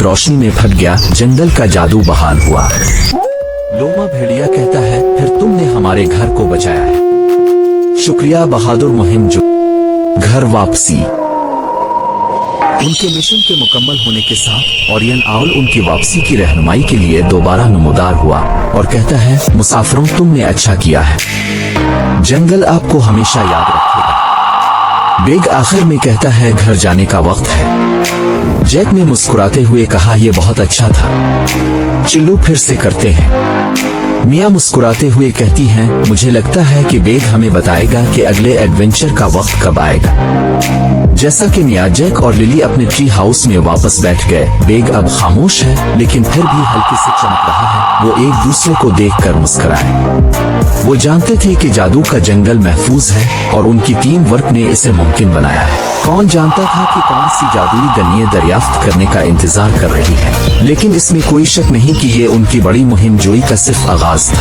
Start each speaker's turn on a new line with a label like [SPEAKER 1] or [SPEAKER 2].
[SPEAKER 1] रोशनी में फट गया, जंगल का जादू बहाल हुआ। लोमा भेड़िया कहता है, फिर तुमने हमारे घर को बचाया है, शुक्रिया बहादुर मुहिम। जो घर वापसी। उनके मिशन के मुकम्मल होने के साथ ओरियन आउल उनकी वापसी की रहनुमाई के लिए दोबारा नमूदार हुआ और कहता है, मुसाफिरों तुमने अच्छा किया है, जंगल आपको हमेशा याद रखेगा। बेग आखिर में कहता है, घर जाने का वक्त है। जैक ने मुस्कुराते हुए कहा, यह बहुत अच्छा था, चलो फिर से करते हैं। मिया मुस्कुराते हुए कहती हैं, मुझे लगता है कि बेग हमें बताएगा कि अगले एडवेंचर का वक्त कब आएगा। जैसा कि मिया, जैक और लिली अपने ट्री हाउस में वापस बैठ गए। बेग अब खामोश है, लेकिन फिर भी हल्के से चमक रहा है। वो एक दूसरे को देखकर मुस्कुराए। वो जानते थे कि जादू का जंगल महफूज है और उनकी टीम वर्क ने इसे मुमकिन बनाया है। कौन जानता था कि कौन सी जादुई गनिये दरियाफ्त करने का इंतजार कर रही है, लेकिन इसमें कोई शक नहीं कि ये उनकी बड़ी मुहिम जोई का सिर्फ आगाज था।